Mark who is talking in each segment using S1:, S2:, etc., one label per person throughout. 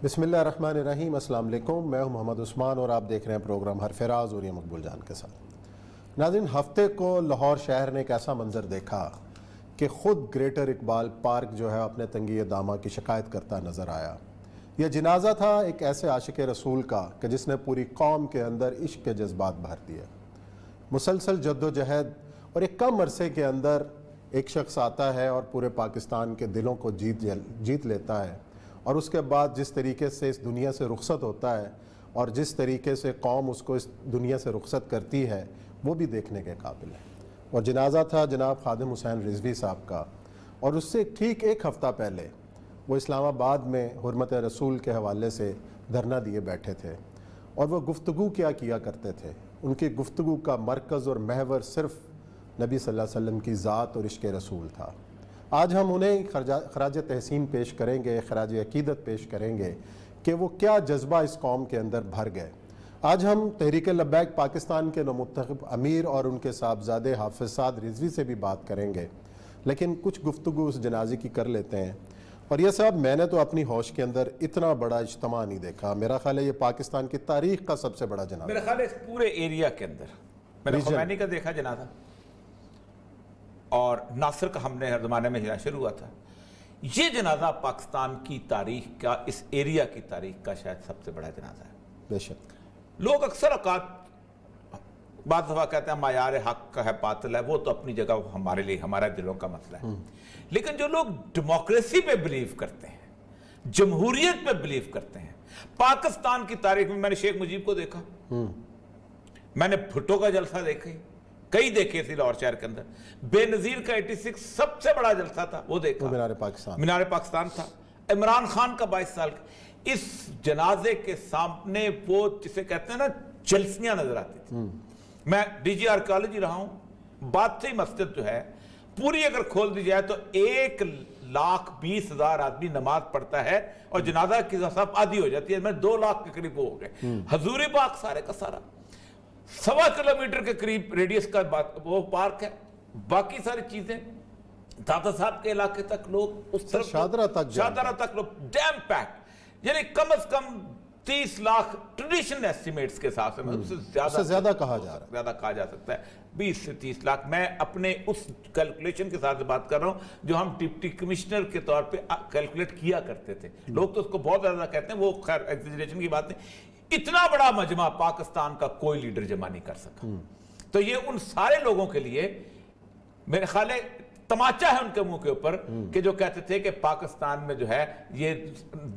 S1: بسم اللہ الرحمن الرحیم۔ السلام علیکم، میں ہوں محمد عثمان اور آپ دیکھ رہے ہیں پروگرام حرفراز اور یہ مقبول جان کے ساتھ۔ ناظرین، ہفتے کو لاہور شہر نے ایک ایسا منظر دیکھا کہ خود گریٹر اقبال پارک جو ہے اپنے تنگی دامہ کی شکایت کرتا نظر آیا۔ یہ جنازہ تھا ایک ایسے عاشق رسول کا کہ جس نے پوری قوم کے اندر عشق کے جذبات بھر دیے۔ مسلسل جد و جہد اور ایک کم عرصے کے اندر ایک شخص آتا ہے اور پورے پاکستان کے دلوں کو جیت لیتا ہے، اور اس کے بعد جس طریقے سے اس دنیا سے رخصت ہوتا ہے اور جس طریقے سے قوم اس کو اس دنیا سے رخصت کرتی ہے وہ بھی دیکھنے کے قابل ہے۔ اور جنازہ تھا جناب خادم حسین رضوی صاحب کا، اور اس سے ٹھیک ایک ہفتہ پہلے وہ اسلام آباد میں حرمت رسول کے حوالے سے دھرنا دیے بیٹھے تھے، اور وہ گفتگو کیا کرتے تھے۔ ان کی گفتگو کا مرکز اور محور صرف نبی صلی اللہ علیہ وسلم کی ذات اور عشق رسول تھا۔ آج ہم انہیں خراج تحسین پیش کریں گے، خراج عقیدت پیش کریں گے کہ وہ کیا جذبہ اس قوم کے اندر بھر گئے۔ آج ہم تحریک لبیک پاکستان کے نومنتخب امیر اور ان کے صاحبزادے حافظ سعد رضوی سے بھی بات کریں گے، لیکن کچھ گفتگو اس جنازے کی کر لیتے ہیں۔ اور یہ صاحب، میں نے تو اپنی ہوش کے اندر اتنا بڑا اجتماع نہیں دیکھا۔ میرا خیال ہے یہ پاکستان کی تاریخ کا سب سے بڑا جنازہ،
S2: میرا خیال ہے اس پورے ایریا کے اندر۔ میں نے خمینی کا دیکھا جنازہ، اور ناصر کا ہم نے ہر زمانے میں شروع ہوا تھا۔ یہ جنازہ پاکستان کی تاریخ کا، اس ایریا کی تاریخ کا شاید سب سے بڑا جنازہ ہے۔
S1: بے شک
S2: لوگ اکثر اوقات بعض دفعہ کہتے ہیں معیار حق کا ہے باطل ہے، وہ تو اپنی جگہ ہمارے لیے ہمارے دلوں کا مسئلہ ہے، لیکن جو لوگ ڈیموکریسی پہ بلیو کرتے ہیں، جمہوریت پہ بلیو کرتے ہیں، پاکستان کی تاریخ میں میں نے شیخ مجیب کو دیکھا، میں نے بھٹو کا جلسہ دیکھا، کئی دیکھے تھے لاہور شہر کے اندر، بے نظیر کا 86 سب سے بڑا جلسہ تھا، وہ دیکھا، مینار پاکستان تھا، عمران خان کا 22 سال کا۔ اس جنازے کے سامنے وہ جسے کہتے ہیں نا جلسیاں نظر آتی تھی۔ میں ڈی جی آرکیالوجی رہا ہوں، بادشاہی مسجد جو ہے پوری اگر کھول دی جائے تو 1,20,000 آدمی نماز پڑھتا ہے، اور جنازہ کی سب آدھی ہو جاتی ہے، میں 2 لاکھ کے قریب ہو گئے۔ حضور پاک سارے کا سارا 1.25 کلومیٹر کے قریب ریڈیس کا وہ پارک ہے، باقی ساری چیزیں دادا صاحب کے علاقے تک لوگ اس طرف شادرہ تک لوگ ڈیم پیک، یعنی کم از کم 30 لاکھ ٹریڈیشنل ایسٹیمیٹس کے ساتھ سے
S1: زیادہ کہا
S2: جا سکتا ہے، 20 سے 30 لاکھ۔ میں اپنے اس کیلکولیشن کے ساتھ بات کر رہا ہوں جو ہم ڈپٹی کمشنر کے طور پہ کیلکولیٹ کیا کرتے تھے۔ لوگ تو اس کو بہت زیادہ کہتے ہیں، وہ خیر ایگزیجریشن کی بات نہیں۔ اتنا بڑا مجمع پاکستان کا کوئی لیڈر جمع نہیں کر سکا، تو یہ ان سارے لوگوں کے لیے میرے خیال ہے تماچا ہے ان کے منہ کے اوپر کہ جو کہتے تھے کہ پاکستان میں جو ہے یہ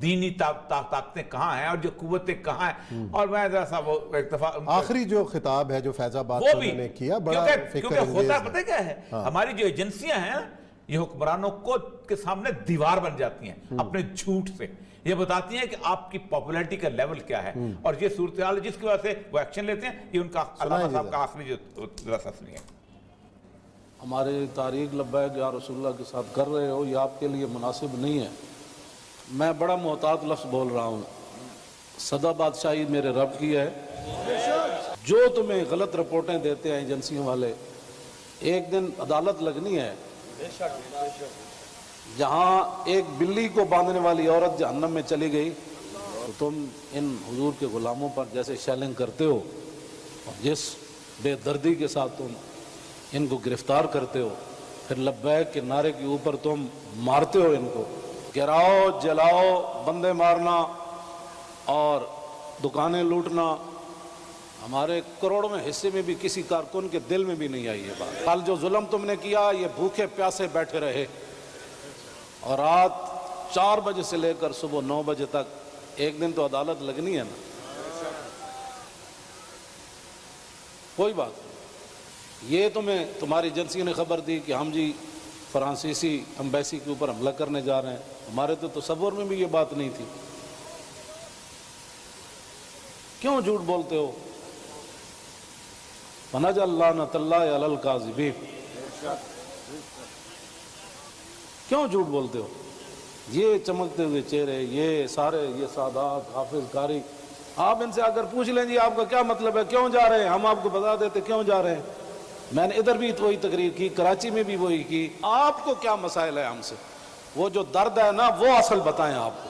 S2: دینی طاقتیں کہاں ہیں اور جو قوتیں کہاں ہیں۔ اور میں ذرا سا وہ ایک دفعہ
S1: آخری جو خطاب ہے جو فیض آباد میں نے کیا، بڑا
S2: کیونکہ ہوتا پتہ کیا ہے، ہماری جو ایجنسیاں ہیں یہ حکمرانوں کے سامنے دیوار بن جاتی ہیں اپنے جھوٹ سے، یہ بتاتی ہیں کہ آپ کی پاپولیرٹی کا لیول کیا ہے، اور یہ صورتحال جس کی وجہ سے وہ ایکشن لیتے ہیں۔ یہ ان کا علامہ صاحب کا آخری جو رسم ہے۔
S3: ہمارے تاریخ لبیک یا رسول اللہ کے ساتھ کر رہے ہو، یہ آپ کے لیے مناسب نہیں ہے۔ میں بڑا محتاط لفظ بول رہا ہوں، سدا بادشاہی میرے رب کی ہے۔ جو تمہیں غلط رپورٹیں دیتے ہیں ایجنسیوں والے، ایک دن عدالت لگنی ہے۔ جہاں ایک بلی کو باندھنے والی عورت جہنم میں چلی گئی، تو تم ان حضور کے غلاموں پر جیسے شیلنگ کرتے ہو اور جس بے دردی کے ساتھ تم ان کو گرفتار کرتے ہو، پھر لبیک کے نعرے کے اوپر تم مارتے ہو، ان کو گراؤ، جلاؤ، بندے مارنا اور دکانیں لوٹنا، ہمارے کروڑوں میں حصے میں بھی کسی کارکن کے دل میں بھی نہیں آئی یہ بات۔ کل جو ظلم تم نے کیا، یہ بھوکے پیاسے بیٹھے رہے، اور رات 4 بجے سے لے کر صبح 9 بجے تک، ایک دن تو عدالت لگنی ہے نا۔ کوئی بات نہیں، یہ تمہیں تمہاری ایجنسی نے خبر دی کہ ہم جی فرانسیسی امبیسی کے اوپر حملہ کرنے جا رہے ہیں، ہمارے تو تصور میں بھی یہ بات نہیں تھی۔ کیوں جھوٹ بولتے ہو؟ فَنَجَعَلْ لَعْنَتَ اللَّهِ عَلَى الْكَاذِبِينَ۔ کیوں جھوٹ بولتے ہو؟ یہ چمکتے ہوئے چہرے، یہ سارے، یہ سادات، حافظ، قاری، آپ ان سے اگر پوچھ لیں جی آپ کا کیا مطلب ہے، کیوں جا رہے ہیں، ہم آپ کو بتا دیتے کیوں جا رہے ہیں۔ میں نے ادھر بھی وہی تقریر کی، کراچی میں بھی وہی کی۔ آپ کو کیا مسائل ہے ہم سے؟ وہ جو درد ہے نا وہ اصل بتائیں آپ کو۔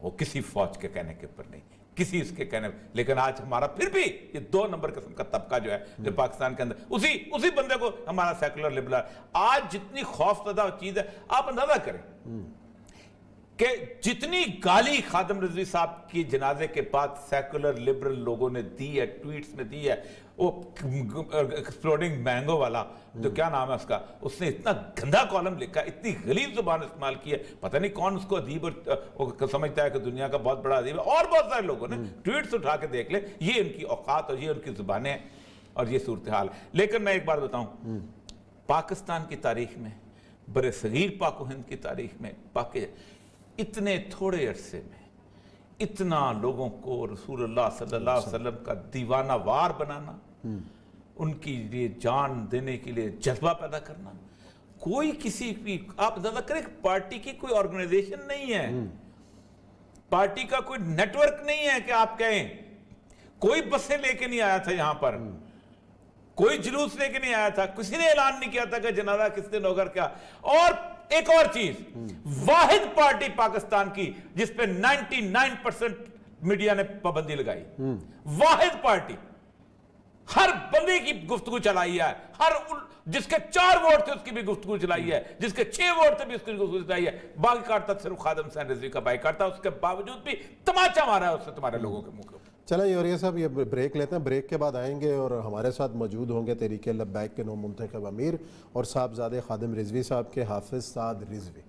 S2: وہ کسی فوج کے کہنے کے اوپر نہیں, کسی اس کے کہنے, لیکن آج ہمارا پھر بھی یہ 2 نمبر قسم کا طبقہ جو ہے جو پاکستان کے اندر اسی بندے کو ہمارا سیکولر لبرل, آج جتنی خوف زدہ چیز ہے آپ اندازہ کریں کہ جتنی گالی خادم رضوی صاحب کی جنازے کے بعد سیکولر لبرل لوگوں نے دی ہے, ٹویٹس میں دی ہے, وہ ایکسپلوڈنگ مینگو والا جو کیا نام ہے اس کا, اس نے اتنا گندا کالم لکھا, اتنی غلیظ زبان استعمال کی ہے, پتہ نہیں کون اس کو ادیب اور سمجھتا ہے کہ دنیا کا بہت بڑا ادیب ہے, اور بہت سارے لوگوں نے ٹویٹس اٹھا کے دیکھ لیں, یہ ان کی اوقات اور یہ ان کی زبانیں اور یہ صورتحال. لیکن میں ایک بات بتاؤں, پاکستان کی تاریخ میں, بر صغیر پاک و ہند کی تاریخ میں, اتنے تھوڑے عرصے میں اتنا لوگوں کو رسول اللہ صلی اللہ علیہ وسلم کا دیوانہ وار بنانا, ان کی لیے جان دینے کے لیے جذبہ پیدا کرنا, کوئی کسی بھی, آپ اندازہ کریں پارٹی کی کوئی آرگنائزیشن نہیں ہے, پارٹی کا کوئی نیٹ ورک نہیں ہے کہ آپ کہیں, کوئی بسیں لے کے نہیں آیا تھا یہاں پر, کوئی جلوس لے کے نہیں آیا تھا, کسی نے اعلان نہیں کیا تھا کہ جنازہ کس دن ہوگا کیا. اور ایک اور چیز, واحد پارٹی پاکستان کی جس پہ 99% میڈیا نے پابندی لگائی, واحد پارٹی, ہر بندے کی گفتگو چلائی ہے, جس کے 4 ووٹ تھے اس کی بھی گفتگو چلائی ہے, جس کے 6 ووٹ تھے بھی اس کی گفتگو چلائی ہے, باقی کاٹتا صرف خادم حسین رضوی کا بائیکاٹ تھا, اس کے باوجود بھی تماچا مارا ہے اس سے تمہارے لوگوں کے منہ.
S1: چلیں یوریہ صاحب یہ بریک لیتے ہیں, بریک کے بعد آئیں گے اور ہمارے ساتھ موجود ہوں گے تحریک لبیک کے نو منتخب امیر اور صاحبزادے خادم رضوی صاحب کے حافظ سعد رضوی.